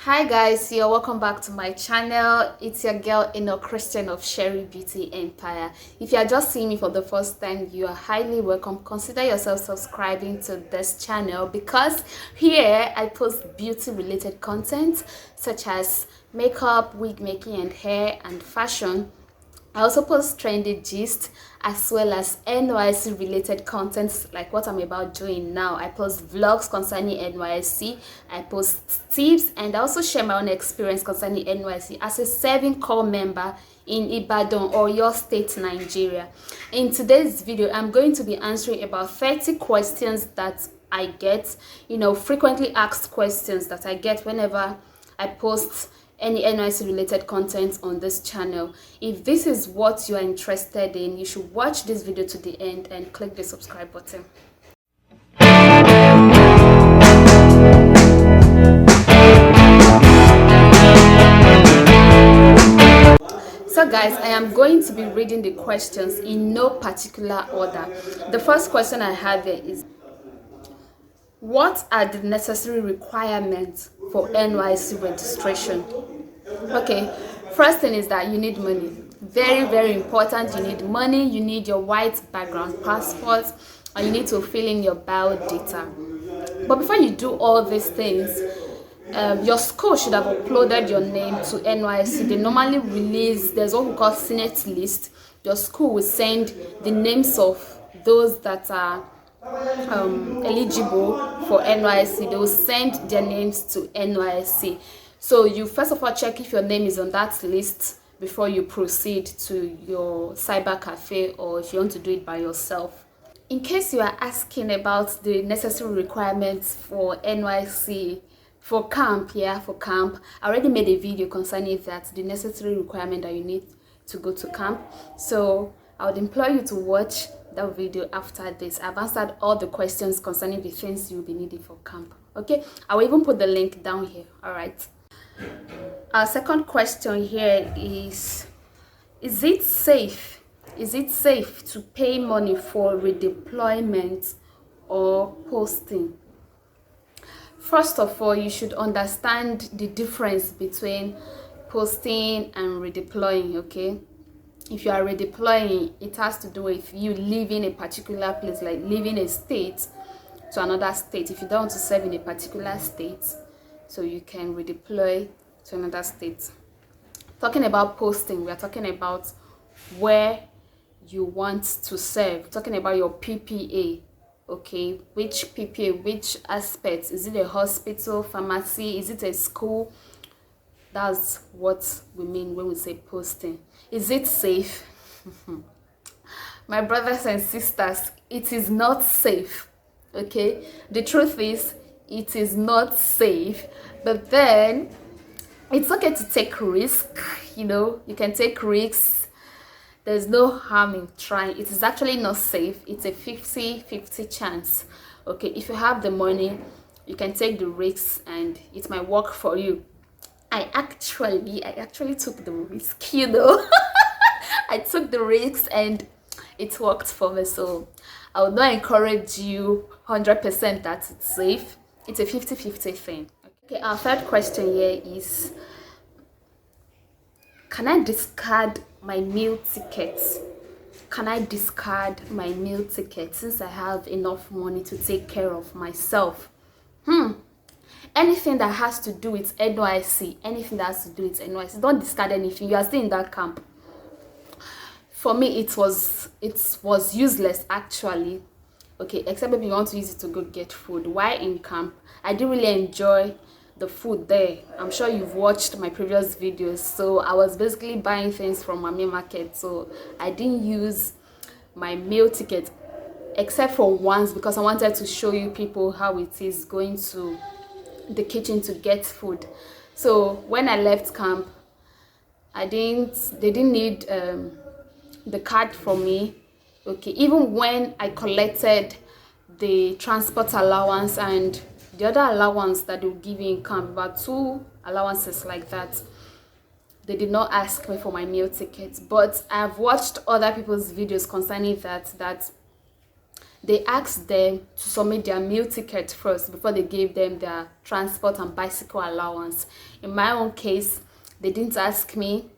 Hi guys, you're welcome back to my channel. It's your girl Christian of Sherry Beauty Empire. If you are just seeing me for the first time, you are highly welcome. Consider yourself subscribing to this channel because here I post beauty related content such as makeup, wig making and hair and fashion. I also post trendy gist as well as NYSC related content like what I'm about doing now. I post vlogs concerning NYSC, I post tips, and I also share my own experience concerning NYSC as a serving corps member in IBADAN or your state, Nigeria. In today's video, I'm going to be answering about 30 questions that I get, frequently asked questions that I get whenever I post any NYSC related content on this channel. If this is what you are interested in, you should watch this video to the end and click the subscribe button. So guys, I am going to be reading the questions in no particular order. The first question I have here is, what are the necessary requirements for NYSC registration? Okay, first thing is that you need money. Very important. You need money, you need your white background passport, and you need to fill in your bio data. But before you do all these things, your school should have uploaded your name to NYSC. They normally release, there's what we call Senate list. Your school will send the names of those that are eligible for NYSC. They will send their names to NYSC. So you first of all check if your name is on that list before you proceed to your cyber cafe, or if you want to do it by yourself. In case you are asking about the necessary requirements for NYSC, for camp, I already made a video concerning that, the necessary requirement that you need to go to camp. So I would implore you to watch that video after this. I've answered all the questions concerning the things you'll be needing for camp. Okay, I will even put the link down here. All right. Our second question here is it safe? Is it safe to pay money for redeployment or posting? First of all, you should understand the difference between posting and redeploying, okay? If you are redeploying, it has to do with you leaving a particular place, like leaving a state to another state. If you don't want to serve in a particular state, so you can redeploy to another state. Talking about posting, we are talking about where you want to serve, talking about your PPA. Okay, which PPA, which aspect? Is it a hospital, pharmacy? Is it a school? That's what we mean when we say posting. Is it safe? My brothers and sisters, it is not safe. Okay, the truth is it is not safe, but then it's okay to take risk. You can take risks. There's no harm in trying. It is actually not safe. It's a 50-50 chance. Okay, if you have the money, you can take the risks and it might work for you. I actually took the risk, I took the risks and it worked for me. So I would not encourage you 100% that it's safe. It's a 50-50 thing. Okay, our third question here is, can I discard my meal tickets? Can I discard my meal ticket since I have enough money to take care of myself? Anything that has to do with NYSC, don't discard anything. You are still in that camp. For me, it was useless actually. Okay, except if you want to use it to go get food. While in camp, I didn't really enjoy the food there. I'm sure you've watched my previous videos. So I was basically buying things from my main market. So I didn't use my meal ticket except for once because I wanted to show you people how it is going to the kitchen to get food. So when I left camp, they didn't need the card for me. Okay, even when I collected the transport allowance and the other allowance that they will give you in camp, about 2 allowances like that, they did not ask me for my meal tickets. But I've watched other people's videos concerning that they asked them to submit their meal ticket first before they gave them their transport and bicycle allowance. In my own case, they didn't ask me.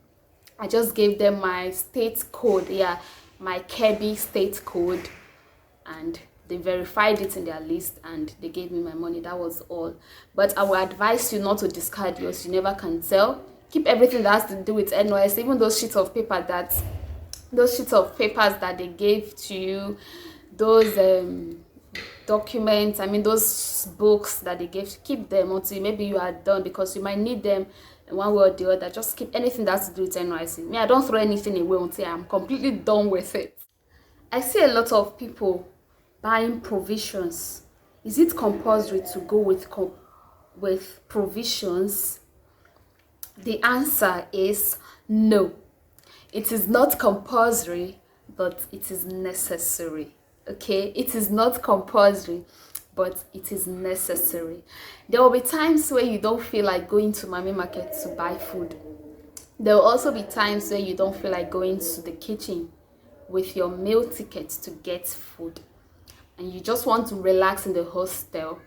I just gave them my state code, yeah, my Kirby state code, and they verified it in their list and they gave me my money. That was all. But I would advise you not to discard yours. You never can tell. Keep everything that has to do with NYSC, even those sheets of papers that they gave to you, those documents, I mean those books that they gave, keep them until maybe you are done, because you might need them in one way or the other. Just keep anything that has to do with NYSC. Me, I don't throw anything away until I'm completely done with it. I see a lot of people buying provisions. Is it compulsory to go with provisions? The answer is no. It is not compulsory, but it is necessary. Okay, it is not compulsory, but it is necessary. There will be times where you don't feel like going to Mami Market to buy food. There will also be times where you don't feel like going to the kitchen with your meal ticket to get food, and you just want to relax in the hostel.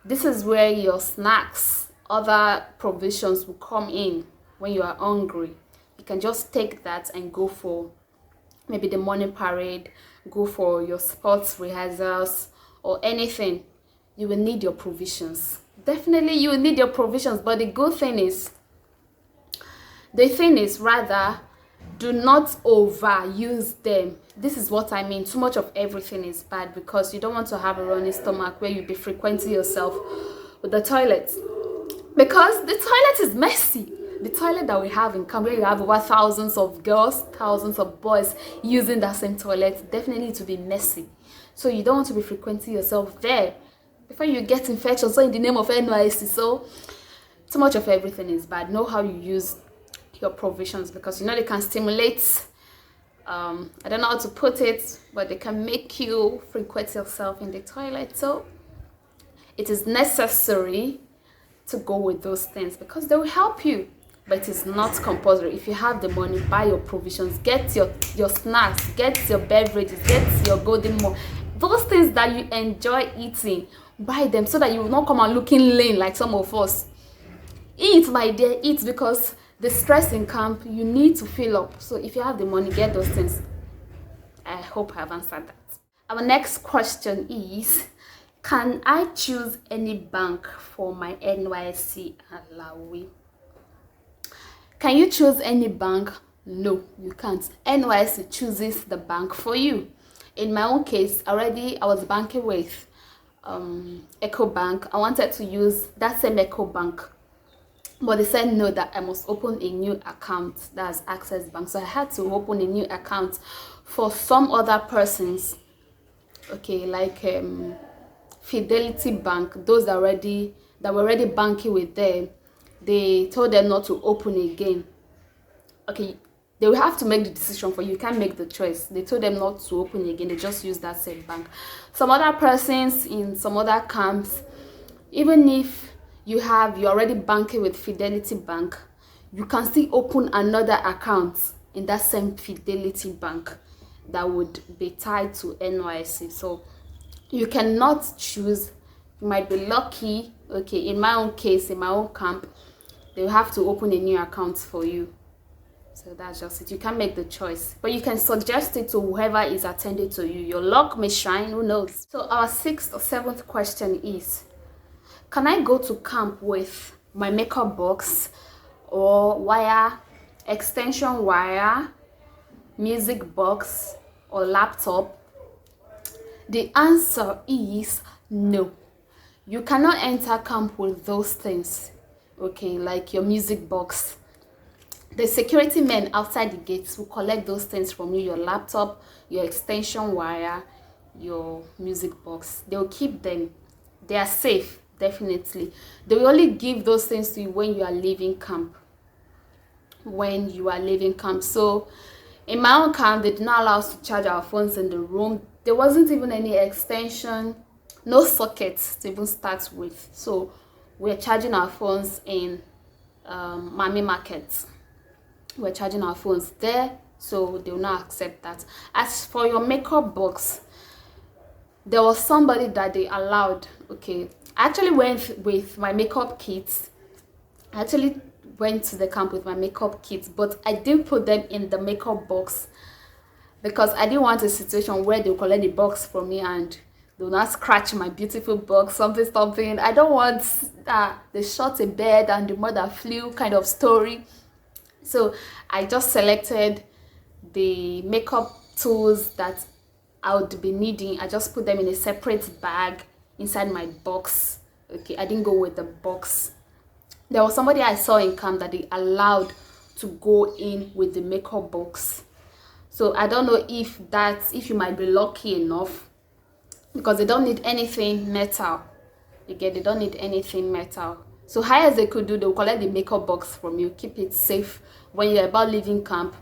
This is where your snacks, other provisions will come in when you are hungry. You can just take that and go for maybe the morning parade, go for your sports rehearsals or anything. You will need your provisions. Definitely you will need your provisions, but the thing is rather, do not overuse them. This is what I mean. Too much of everything is bad, because you don't want to have a running stomach where you'll be frequenting yourself with the toilet, because the toilet is messy. The toilet that we have in camp, where you have over thousands of girls, thousands of boys using that same toilet, definitely to be messy. So you don't want to be frequenting yourself there before you get infection. So in the name of NYSC, so too much of everything is bad. Know how you use your provisions, because you know they can stimulate, I don't know how to put it, but they can make you frequent yourself in the toilet. So it is necessary to go with those things because they will help you, but it is not compulsory. If you have the money, buy your provisions, get your snacks, get your beverages, get your golden more, those things that you enjoy eating, buy them so that you will not come out looking lean like some of us. Eat, my dear, eat, because the stress in camp, you need to fill up. So if you have the money, get those things. I hope I have answered that. Our next question is, can I choose any bank for my NYSC allowance? Can you choose any bank? No, you can't. NYSC chooses the bank for you. In my own case, already I was banking with Eco Bank. I wanted to use that same Eco Bank, but they said no, that I must open a new account, that's Access Bank. So I had to open a new account for some other persons, okay, like Fidelity Bank. Those that were already banking with them, they told them not to open again. Okay, they will have to make the decision for you. You can't make the choice. They told them not to open again. They just use that same bank. Some other persons in some other camps, even if you're already banking with Fidelity Bank, you can still open another account in that same Fidelity Bank that would be tied to NYSC. So you cannot choose. You might be lucky. Okay, in my own case, in my own camp, they'll have to open a new account for you. So that's just it. You can't make the choice, but you can suggest it to whoever is attending to you. Your luck may shine, who knows. So our 6th or 7th question is, can I go to camp with my makeup box or wire, extension wire, music box, or laptop? The answer is no. You cannot enter camp with those things, okay, like your music box. The security men outside the gates will collect those things from you, your laptop, your extension wire, your music box. They'll keep them. They are safe, definitely. They will only give those things to you when you are leaving camp. When you are leaving camp. So in my own camp, they did not allow us to charge our phones in the room. There wasn't even any extension, no sockets to even start with. So we're charging our phones in Mami Market. We're charging our phones there, so they will not accept that. As for your makeup box, there was somebody that they allowed. Okay, I actually went with my makeup kits. I actually went to the camp with my makeup kits, but I didn't put them in the makeup box because I didn't want a situation where they'll collect the box from me and they'll not scratch my beautiful box, something. I don't want that they shot a bird and the mother flew kind of story. So I just selected the makeup tools that I would be needing. I just put them in a separate bag inside my box. Okay, I didn't go with the box. There was somebody I saw in camp that they allowed to go in with the makeup box. So I don't know if you might be lucky enough, because they don't need anything metal. Again, they don't need anything metal. So highest they could do, they'll collect the makeup box from you, keep it safe. When you're about leaving camp,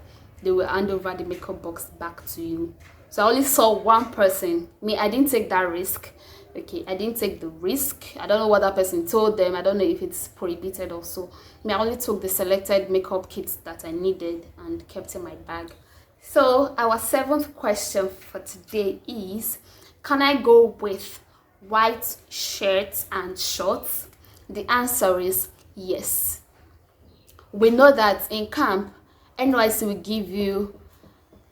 they will hand over the makeup box back to you. So I only saw one person. Me, I didn't take that risk. Okay, I didn't take the risk. I don't know what that person told them. I don't know if it's prohibited also. Me, I only took the selected makeup kits that I needed and kept in my bag. So our 7th question for today is, can I go with white shirts and shorts? The answer is yes. We know that in camp, NYSC will give you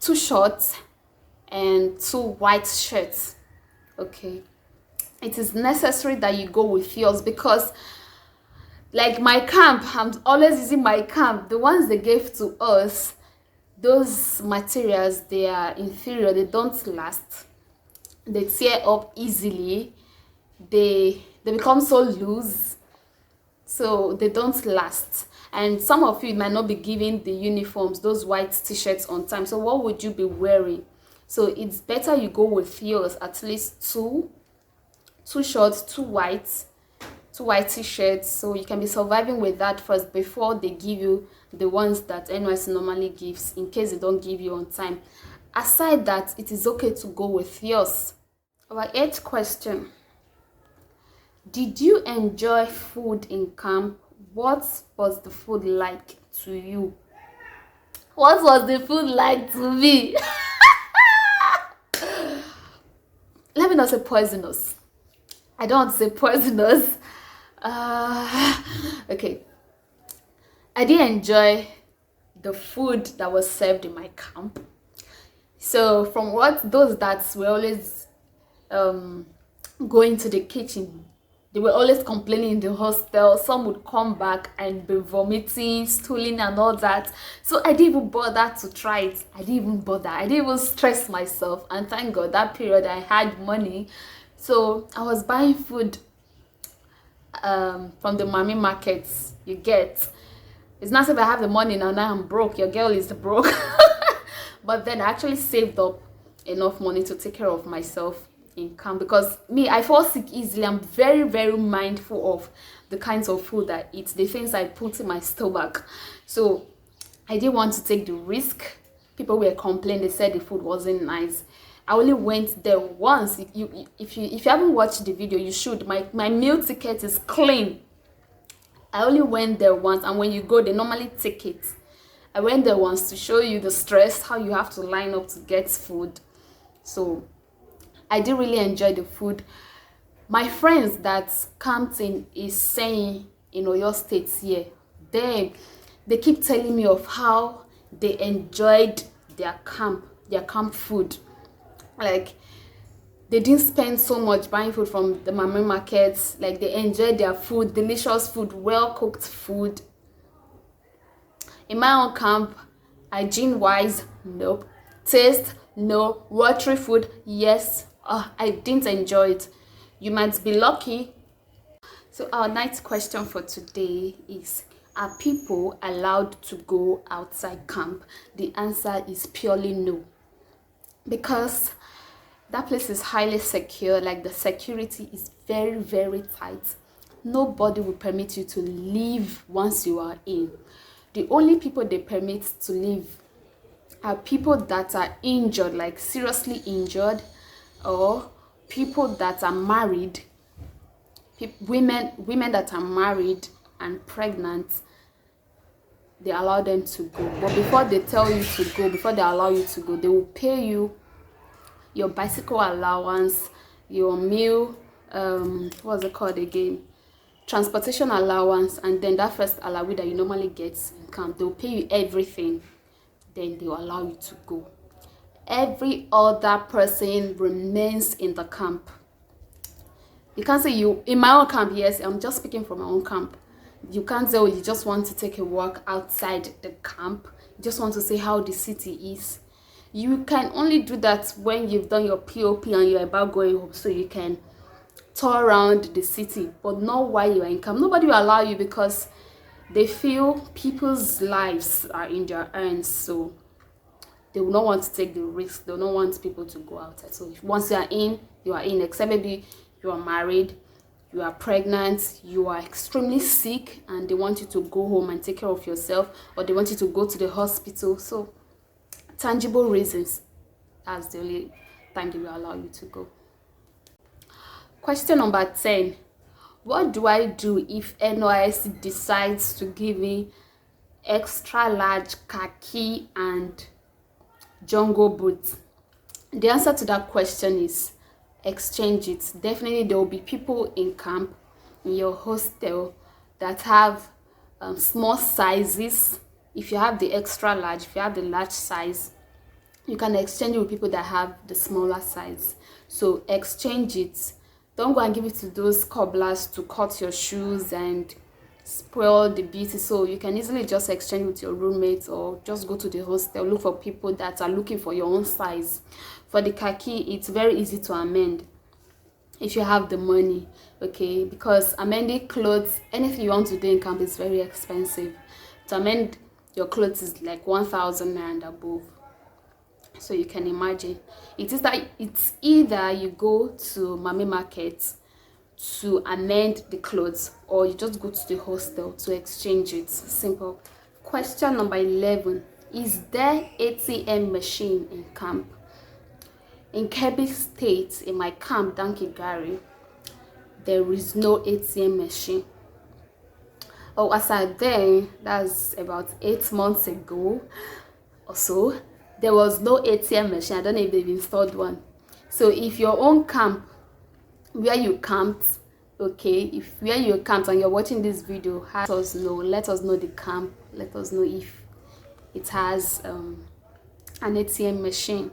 2 shorts and 2 white shirts. Okay, it is necessary that you go with yours, because like my camp, I'm always using my camp. The ones they gave to us, those materials, they are inferior. They don't last. They tear up easily. They become so loose, so they don't last. And some of you might not be giving the uniforms, those white t-shirts, on time. So what would you be wearing? So it's better you go with yours, at least two shorts, 2 white t-shirts, so you can be surviving with that first before they give you the ones that NYSC normally gives, in case they don't give you on time. Aside that, it is okay to go with yours. Our 8th question: did you enjoy food in camp? What was the food like to you? What was the food like to me? Let me not say poisonous. I don't want to say poisonous. Okay. I did enjoy the food that was served in my camp. So from what those that were always going to the kitchen, they were always complaining in the hostel. Some would come back and be vomiting, stooling and all that. So I didn't even bother to try it. I didn't even bother. I didn't even stress myself. And thank God that period I had money. So I was buying food from the mommy markets. You get. It's not as if I have the money now I'm broke. Your girl is broke. But then I actually saved up enough money to take care of myself in camp, because me, I fall sick easily. I'm very, very mindful of the kinds of food I eat, the things I put in my stomach. So I didn't want to take the risk. People were complaining. They said the food wasn't nice. I only went there once. If you haven't watched the video, you should. My meal ticket is clean. I only went there once, and when you go, they normally take it. I went there once to show you the stress, how you have to line up to get food. So I did really enjoy the food. My friends that camped in is saying in Oyo State here, they keep telling me of how they enjoyed their camp food. Like, they didn't spend so much buying food from the mommy markets. Like, they enjoyed their food, delicious food, well cooked food. In my own camp, hygiene wise, nope. Taste, no. Watery food, yes. I didn't enjoy it. You might be lucky. So our 9th question for today is, are people allowed to go outside camp? The answer is purely no, because that place is highly secure. Like, the security is very, very tight. Nobody will permit you to leave once you are in. The only people they permit to leave are people that are injured, like seriously injured, or people that are married, women that are married and pregnant. They allow them to go. But before they tell you to go, before they allow you to go, they will pay you your bicycle allowance, your meal, what's it called again, transportation allowance, and then that first allowance that you normally get in camp. They'll pay you everything, then they'll allow you to go. Every other person remains in the camp. You can't say you, in my own camp, yes, I'm just speaking from my own camp. You can't say, oh, you just want to take a walk outside the camp. You just want to see how the city is. You can only do that when you've done your POP and you're about going home, so you can tour around the city, but not while you're in camp. Nobody will allow you because they feel people's lives are in their hands, so they will not want to take the risk. They will not want people to go outside. So once you are in, except maybe you are married, you are pregnant, you are extremely sick, and they want you to go home and take care of yourself, or they want you to go to the hospital. So tangible reasons, that's the only time they will allow you to go. Question number 10. What do I do if NYSC decides to give me extra large khaki and jungle boots? The answer to that question is exchange it. Definitely there will be people in camp, in your hostel, that have small sizes. If you have the extra large, if you have the large size, you can exchange it with people that have the smaller size. So exchange it. Don't go and give it to those cobblers to cut your shoes and spoil the beauty. So you can easily just exchange with your roommates, or just go to the hostel, look for people that are looking for your own size. For the khaki, it's very easy to amend if you have the money, okay? Because amending clothes, anything you want to do in camp, is very expensive. To amend your clothes is like 1,000 and above. So you can imagine, it's either you go to Mami Market to amend the clothes, or you just go to the hostel to exchange it. Simple. Question number 11. Is there ATM machine in camp? In Kebbi State, in my camp, Dankigari, there is no ATM machine. Oh, as I then, that's about 8 months ago or so, there was no ATM machine. I don't know if they've installed one. So if your own camp, where you camped, okay, if where you camped and you're watching this video, let us know the camp, let us know if it has an ATM machine.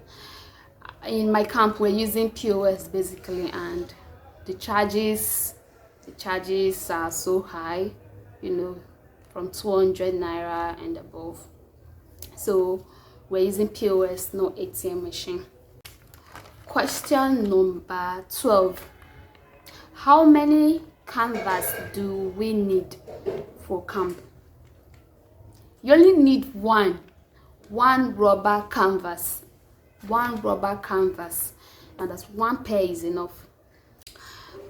In my camp, we're using POS basically, and the charges are so high, you know, from 200 naira and above. So we're using POS, no ATM machine. Question number 12. How many canvas do we need for camp? You only need one rubber canvas. One rubber canvas, and that's one pair is enough.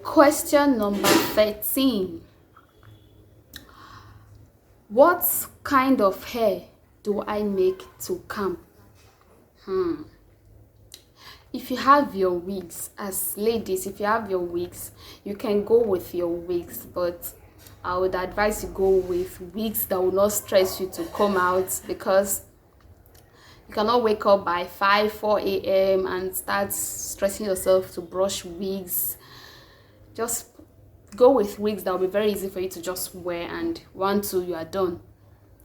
Question number 13. What kind of hair do I make to camp? If you have your wigs, as ladies, if you have your wigs, you can go with your wigs, but I would advise you go with wigs that will not stress you to come out, because you cannot wake up by 4 a.m. and start stressing yourself to brush wigs. Just go with wigs that will be very easy for you to just wear, and 1, 2, you are done.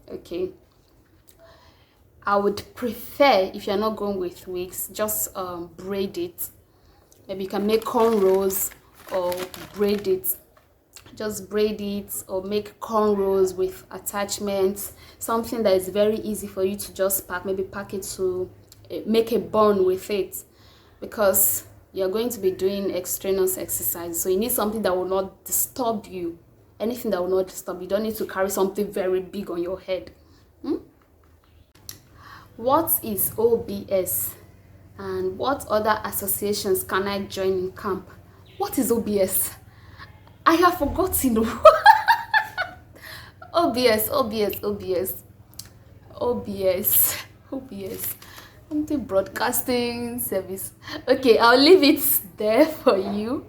Okay. I would prefer, if you're not going with wigs, just braid it. Maybe you can make cornrows or braid it. Just braid it or make cornrows with attachments, something that is very easy for you to just pack. Maybe pack it to make a bun with it, because you're going to be doing extraneous exercise, so you need something that will not disturb you. Anything that will not disturb you. You don't need to carry something very big on your head. What is OBS, and what other associations can I join in camp? What is OBS? I have forgotten. OBS. Something broadcasting service. Okay, I'll leave it there for you.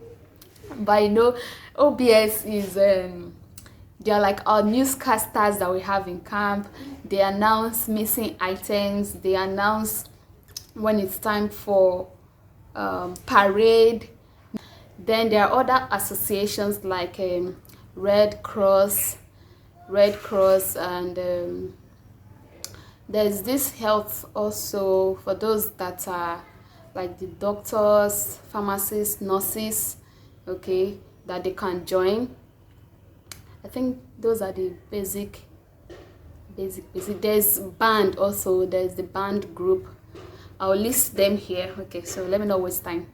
But I know OBS is they are like our newscasters that we have in camp. They announce missing items. They announce when it's time for parade. Then there are other associations like Red Cross, and there's this health also for those that are like the doctors, pharmacists, nurses, okay, that they can join. I think those are the basic. There's band also, there's the band group. I'll list them here. Okay, so let me not waste time.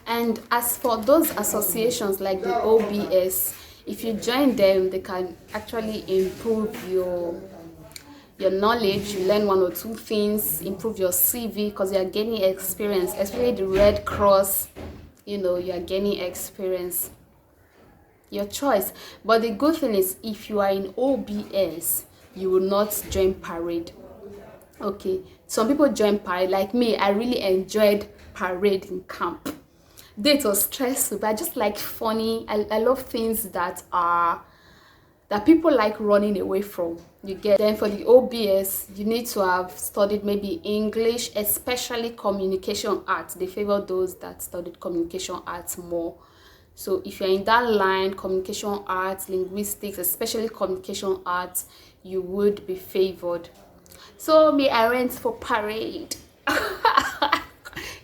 And as for those associations like the OBS, if you join them, they can actually improve your knowledge. You learn one or two things, improve your CV, because you are gaining experience, especially the Red Cross. You know, you are gaining experience. Your choice. But the good thing is, if you are in OBS, you will not join parade. Okay, some people join parade. Like me, I really enjoyed parade in camp. It was stressful, but I just like funny. I love things that people like running away from. You get. Then for the OBS, you need to have studied maybe English, especially communication arts. They favor those that studied communication arts more. So if you're in that line, communication arts, linguistics, especially communication arts, you would be favored. So me, I went for parade.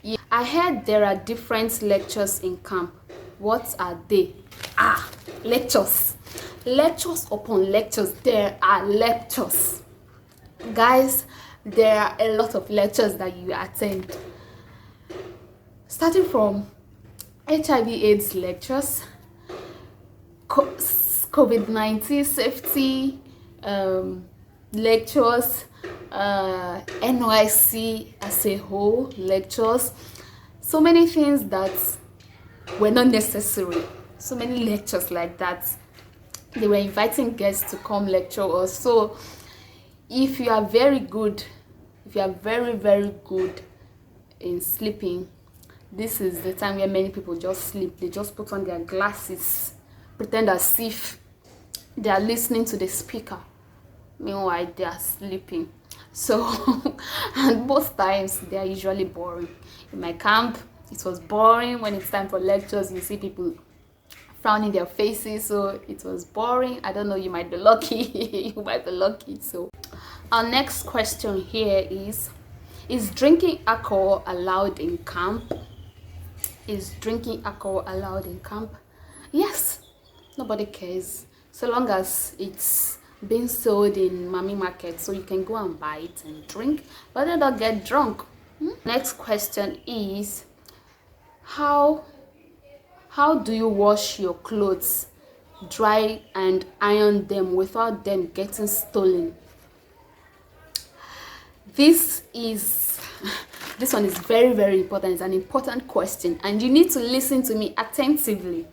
Yeah. I heard there are different lectures in camp. What are they? Lectures. Lectures upon lectures. There are lectures. Guys, there are a lot of lectures that you attend. Starting from HIV/AIDS lectures, COVID-19 safety lectures, NYSC as a whole lectures, so many things that were not necessary, so many lectures like that. They were inviting guests to come lecture us. So if you are very good, if you are very, very good in sleeping, this is the time where many people just sleep. They just put on their glasses, pretend as if they are listening to the speaker. Meanwhile, they are sleeping. So, and most times they are usually boring. In my camp, it was boring. When it's time for lectures, you see people frowning their faces. So it was boring. I don't know, you might be lucky. You might be lucky. So our next question here is drinking alcohol allowed in camp? Is drinking alcohol allowed in camp? Yes, nobody cares, so long as it's being sold in mommy market, so you can go and buy it and drink, but then don't get drunk. Next question is, how do you wash your clothes, dry and iron them without them getting stolen? This one is very, very important. It's an important question, and you need to listen to me attentively.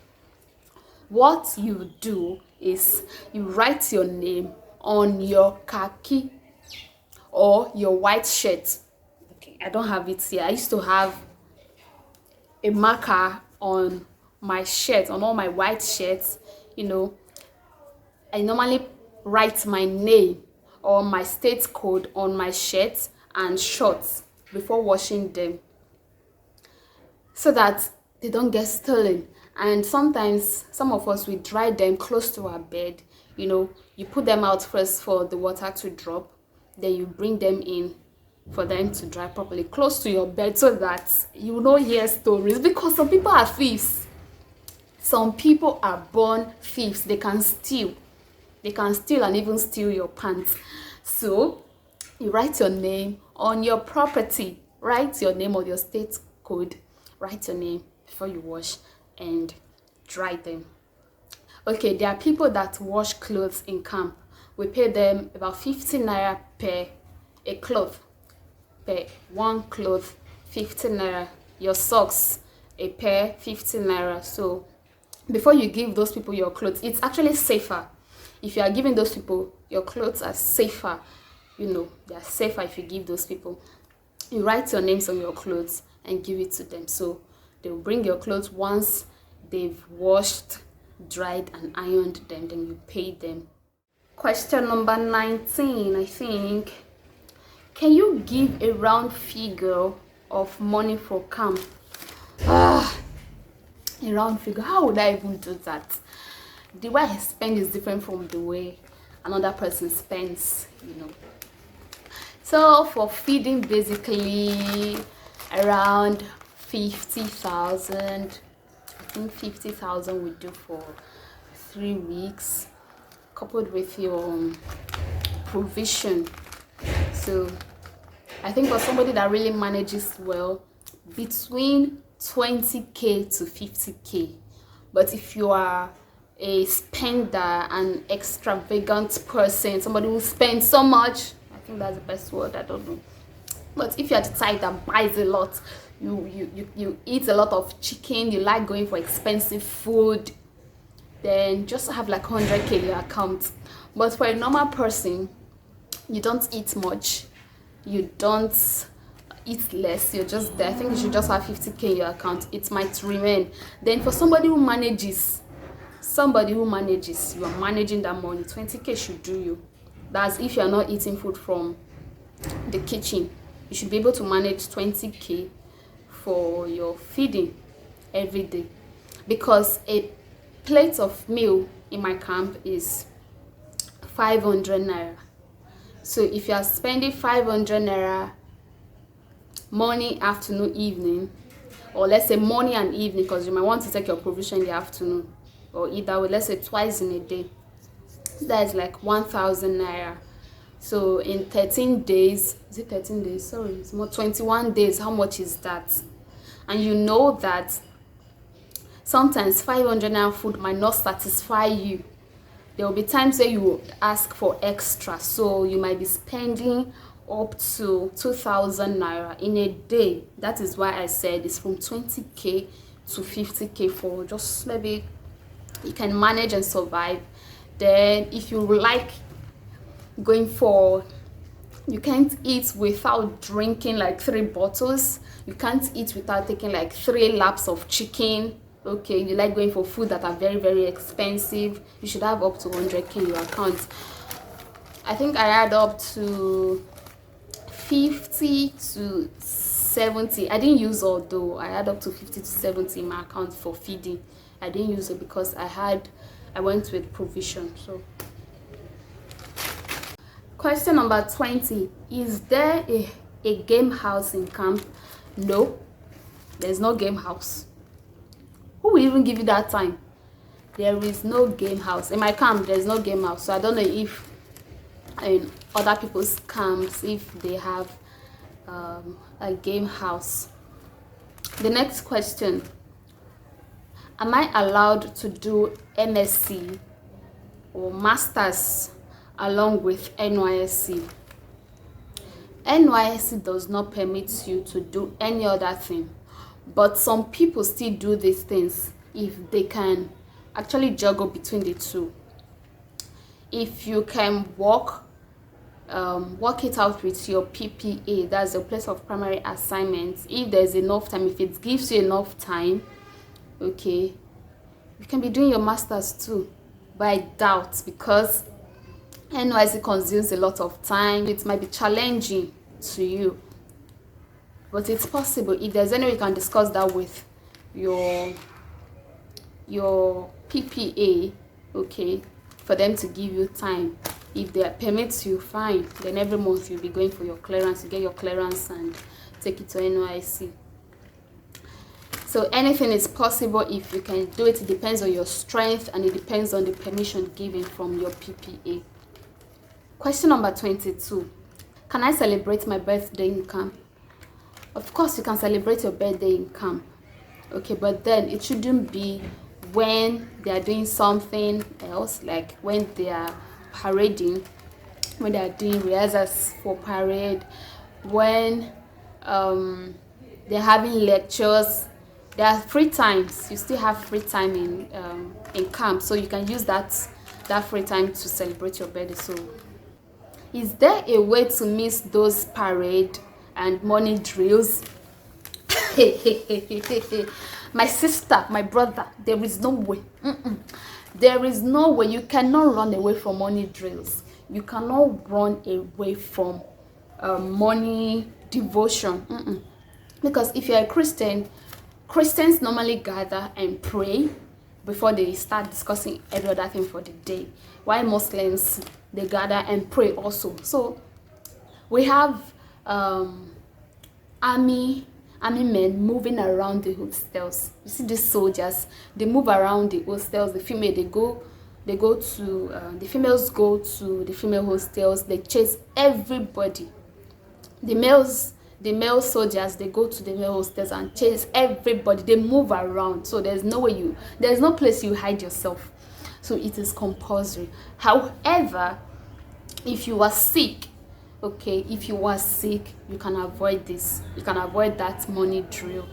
What you do is you write your name on your khaki or your white shirt. Okay, I don't have it here. I used to have a marker on my shirt, on all my white shirts. You know, I normally write my name or my state code on my shirts and shorts before washing them, so that they don't get stolen. And sometimes some of us, we dry them close to our bed. You know, you put them out first for the water to drop, then you bring them in for them to dry properly close to your bed, so that you will not hear stories. Because some people are thieves. Some people are born thieves. They can steal and even steal your pants. So you write your name on your property, write your name or your state code, write your name before you wash and dry them. Okay, there are people that wash clothes in camp. We pay them about 15 naira per a cloth, per one cloth, 15 naira. Your socks, a pair, 15 naira. So before you give those people your clothes, it's actually safer. If you are giving those people your clothes, are safer. You know, they are safer if you give those people. You write your names on your clothes and give it to them. So they will bring your clothes once they've washed, dried and ironed them, then you pay them. Question number 19, I think. Can you give a round figure of money for camp? a round figure. How would I even do that? The way I spend is different from the way another person spends, you know. So for feeding, basically around 50,000. I think 50,000 would do for 3 weeks, coupled with your provision. So I think for somebody that really manages well, between 20k to 50k. But if you are a spender, an extravagant person, somebody who spends so much, I think that's the best word, I don't know. But if you're the type that buys a lot, you eat a lot of chicken, you like going for expensive food, then just have like 100k in your account. But for a normal person, you don't eat much, you don't eat less, you're just there. I think you should just have 50k in your account. It might remain. Then for somebody who manages, you are managing that money, 20k should do you. That's if you are not eating food from the kitchen. You should be able to manage 20k for your feeding every day, because a plate of meal in my camp is 500 naira. So if you are spending 500 naira morning, afternoon, evening, or let's say morning and evening, because you might want to take your provision in the afternoon, or either way, let's say twice in a day, that is like 1,000 naira. So in 13 days, is it 13 days? Sorry, it's more 21 days. How much is that? And you know that sometimes 500 naira food might not satisfy you. There will be times where you will ask for extra, so you might be spending up to 2,000 naira in a day. That is why I said it's from 20k to 50k for just maybe you can manage and survive. Then if you like going for, you can't eat without drinking like 3 bottles, you can't eat without taking like 3 laps of chicken. Okay, you like going for food that are very, very expensive, you should have up to 100k in your account. I think I add up to 50 to 70. I didn't use all though. I had up to 50 to 70 in my account for feeding. I didn't use it because I went with provision. So question number 20, is there a game house in camp? No, there's no game house. Who will even give you that time? There is no game house in my camp. There's no game house. So I don't know if in other people's camps, if they have a game house. The next question, am I allowed to do MSc or masters along with NYSC? NYSC does not permit you to do any other thing, but some people still do these things if they can actually juggle between the two. If you can work it out with your PPA, that's your place of primary assignments. If there's enough time, if it gives you enough time, okay, you can be doing your masters too. But I doubt, because NYSC consumes a lot of time. It might be challenging to you, but it's possible. If there's any way you can discuss that with your PPA, okay, for them to give you time. If they permit you, fine. Then every month you'll be going for your clearance. You get your clearance and take it to NYSC. So anything is possible if you can do it. It depends on your strength and it depends on the permission given from your PPA. Question number 22. Can I celebrate my birthday in camp? Of course you can celebrate your birthday in camp. Okay, but then it shouldn't be when they are doing something else, like when they are parading, when they are doing rehearsals for parade, when they're having lectures. There are free times. You still have free time in camp, so you can use that free time to celebrate your birthday. So is there a way to miss those parade and morning drills? My sister, my brother, there is no way. There is no way. You cannot run away from morning drills. You cannot run away from morning devotion. Because if you're a Christian, Christians normally gather and pray before they start discussing every other thing for the day, while Muslims, they gather and pray also. So we have army men moving around the hostels. You see these soldiers, they move around the hostels. The females go to the female hostels. They chase everybody. The male soldiers, they go to the male hostels and chase everybody. They move around, so there's no place you hide yourself. So it is compulsory. However, if you are sick, okay, you can avoid this. You can avoid that money drill.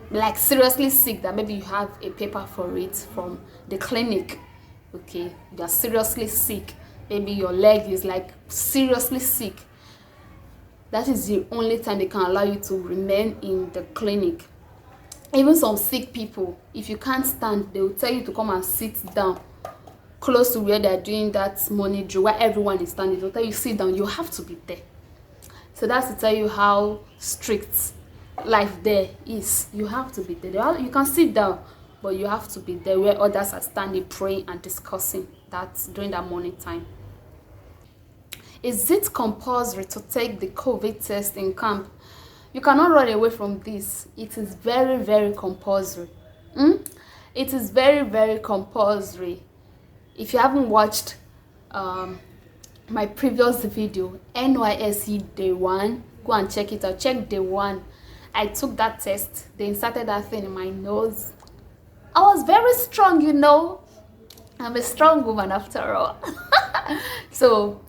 Like seriously sick, that maybe you have a paper for it from the clinic. Okay, you are seriously sick. Maybe your leg is like seriously sick. That is the only time they can allow you to remain in the clinic. Even some sick people, if you can't stand, they will tell you to come and sit down close to where they're doing that money drill, where everyone is standing. They'll tell you sit down, you have to be there. So that's to tell you how strict life there is. You have to be there. You can sit down, but you have to be there where others are standing, praying and discussing that during that morning time. Is it compulsory to take the COVID test in camp? You cannot run away from this. It is very, very compulsory. It is very, very compulsory. If you haven't watched my previous video, NYSC day 1, go and check it out. Check day 1. I took that test. They inserted that thing in my nose. I was very strong, you know. I'm a strong woman after all. So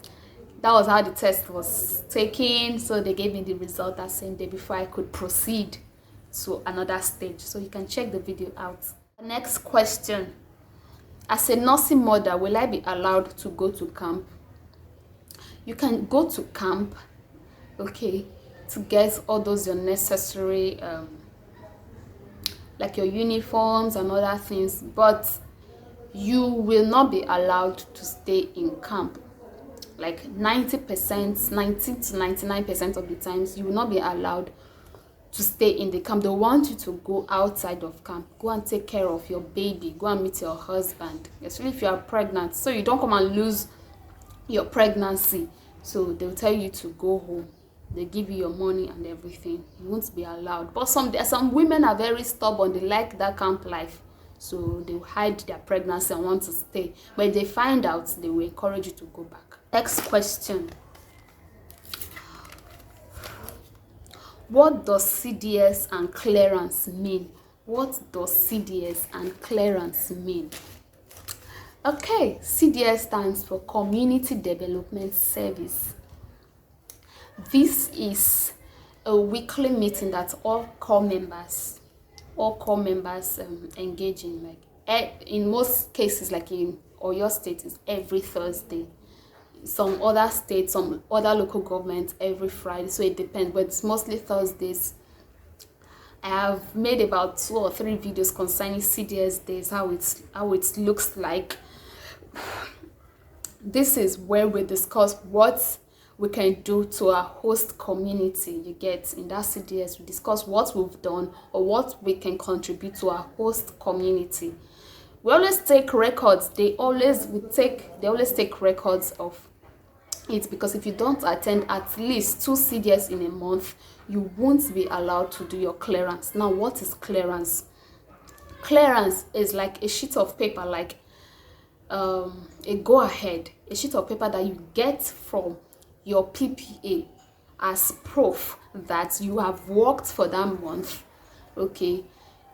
that was how the test was taken. So they gave me the result that same day before I could proceed to another stage. So you can check the video out. Next question. As a nursing mother, will I be allowed to go to camp? You can go to camp, okay, to get all those your necessary, like your uniforms and other things, but you will not be allowed to stay in camp. Like 90%, 90 to 99% of the times, you will not be allowed to stay in the camp. They want you to go outside of camp. Go and take care of your baby. Go and meet your husband, especially if you are pregnant, so you don't come and lose your pregnancy. So they'll tell you to go home. They give you your money and everything. You won't be allowed. But some women are very stubborn. They like that camp life, so they will hide their pregnancy and want to stay. But if they find out, they will encourage you to go back. Next question. What does CDS and clearance mean? What does CDS and clearance mean? Okay, CDS stands for Community Development Service. This is a weekly meeting that all core members engage in. Like in most cases, like in Oyo State, is every Thursday. Some other states, some other local governments, every Friday. So it depends, but it's mostly Thursdays. I have made about 2 or 3 videos concerning CDS days, how it looks like. This is where we discuss what we can do to our host community. You get, in that CDS, we discuss what we've done or what we can contribute to our host community. We always take records. They always take records of it, because if you don't attend at least 2 CDS in a month, you won't be allowed to do your clearance. Now, what is clearance? Clearance is like a sheet of paper, like a go-ahead, a sheet of paper that you get from your PPA as proof that you have worked for that month. Okay,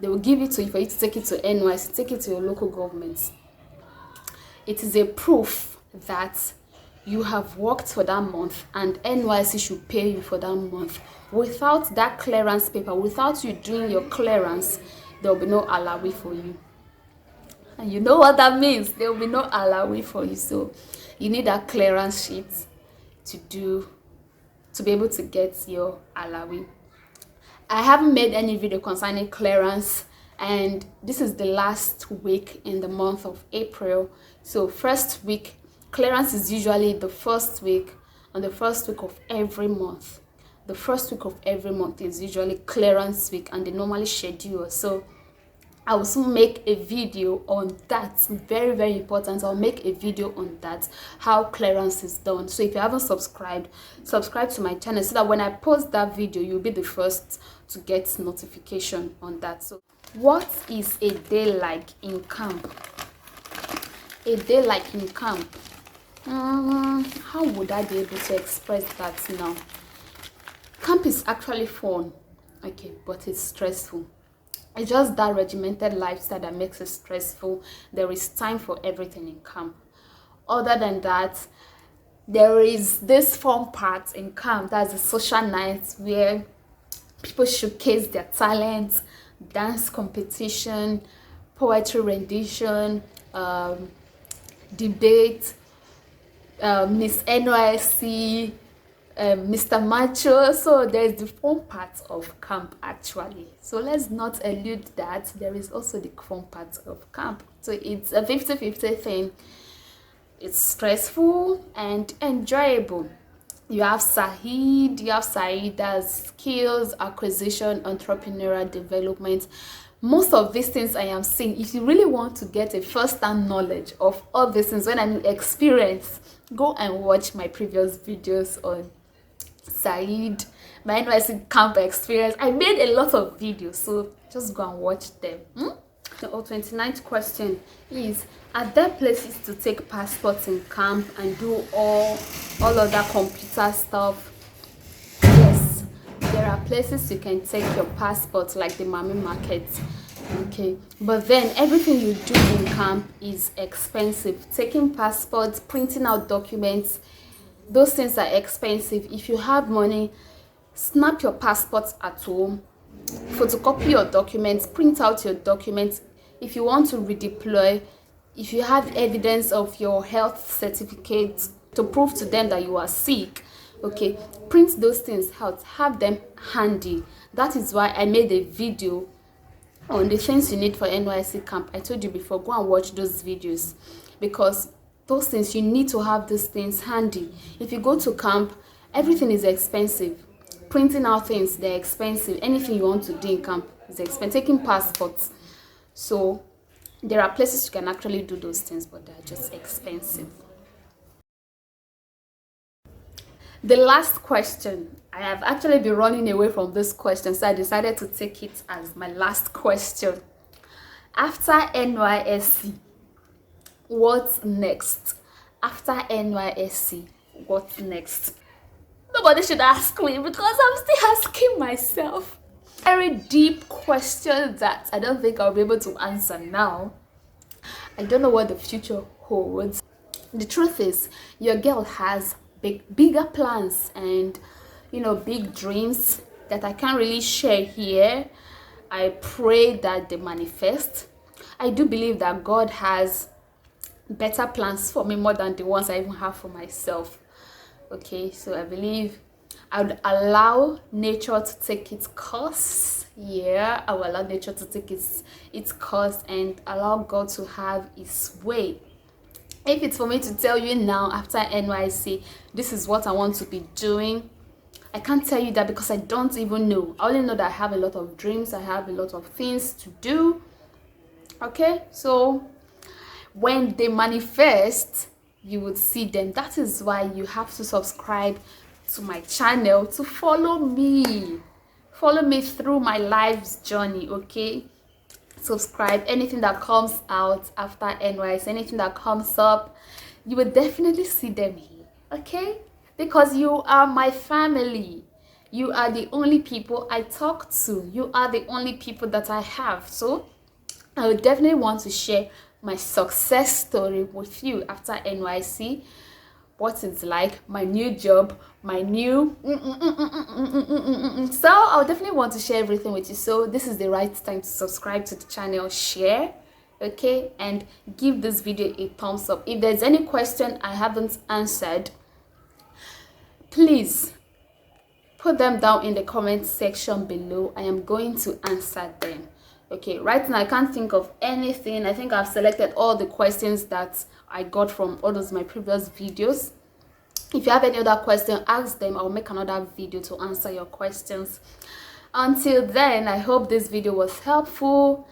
they will give it to you for you to take it to NYSC, take it to your local government. It is a proof that you have worked for that month, and NYSC should pay you for that month. Without that clearance paper, without you doing your clearance, there will be no allowance for you. And you know what that means. There will be no allowance for you. So you need that clearance sheet to be able to get your allowance. I haven't made any video concerning clearance, and this is the last week in the month of April. So first week, clearance is usually the first week, on the first week of every month. the first week of every month is usually clearance week, and they normally schedule. So I will soon make a video on that. Very, very important. I'll make a video on that, how clearance is done. So if you haven't subscribed, subscribe to my channel so that when I post that video, you'll be the first to get notification on that. So what is a day like in camp? A day like in camp. How would I be able to express that now? Camp is actually fun, okay, but it's stressful. It's just that regimented lifestyle that makes it stressful. There is time for everything in camp. Other than that, there is this fun part in camp. That's the social nights where people showcase their talents, dance competition, poetry rendition, debate, Miss NYSC, Mr. Macho. So there's the fun part of camp actually. So let's not elude that there is also the fun part of camp. So it's a 50-50 thing. It's stressful and enjoyable. You have Saeed as skills acquisition, entrepreneurial development. Most of these things I am seeing, if you really want to get a first-hand knowledge of all these things when I'm experienced, go and watch my previous videos on Saeed, my NYSC camp experience. I made a lot of videos, so just go and watch them. The 29th question is, are there places to take passports in camp and do all other computer stuff? Yes, there are places you can take your passport, like the Mami Market. Okay, but then everything you do in camp is expensive. Taking passports, printing out documents, those things are expensive. If you have money, snap your passports at home, photocopy your documents, print out your documents. If you want to redeploy, if you have evidence of your health certificate to prove to them that you are sick, okay, print those things out, have them handy. That is why I made a video on the things you need for NYSC camp. I told you before, go and watch those videos, because those things, you need to have these things handy. If you go to camp, everything is expensive. Printing out things, they're expensive. Anything you want to do in camp is expensive. Taking passports. So there are places you can actually do those things, but they're just expensive. The last question. I have actually been running away from this question, so I decided to take it as my last question. After NYSC, what's next? After NYSC, what's next? Nobody should ask me, because I'm still asking myself. Very deep question that I don't think I'll be able to answer now. I don't know what the future holds. The truth is, your girl has bigger plans and, you know, big dreams that I can't really share here. I pray that they manifest. I do believe that God has better plans for me, more than the ones I even have for myself. Okay, so I believe I would allow nature to take its course. Yeah, I will allow nature to take its course and allow God to have his way. If it's for me to tell you now, after NYC, this is what I want to be doing, I can't tell you that, because I don't even know. I only know that I have a lot of dreams, I have a lot of things to do. Okay, so when they manifest, you would see them. That is why you have to subscribe to my channel to follow me through my life's journey. Okay, subscribe. Anything that comes out after NYS, anything that comes up, you will definitely see them here. Okay, because you are my family. You are the only people I talk to. You are the only people that I have. So I would definitely want to share my success story with you after NYC, what it's like, my new job, my new so I'll definitely want to share everything with you. So this is the right time to subscribe to the channel, share, okay, and give this video a thumbs up. If there's any question I haven't answered, please put them down in the comment section below. I am going to answer them. Okay, right now I can't think of anything. I think I've selected all the questions that I got from all those my previous videos. If you have any other question, ask them. I'll make another video to answer your questions. Until then, I hope this video was helpful.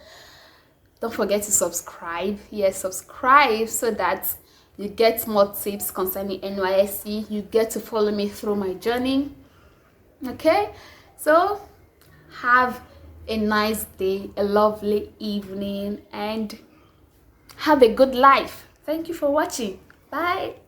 Don't forget to subscribe. Yes, subscribe so that you get more tips concerning NYSC. You get to follow me through my journey. Okay, so have a nice day, a lovely evening, and have a good life. Thank you for watching. Bye.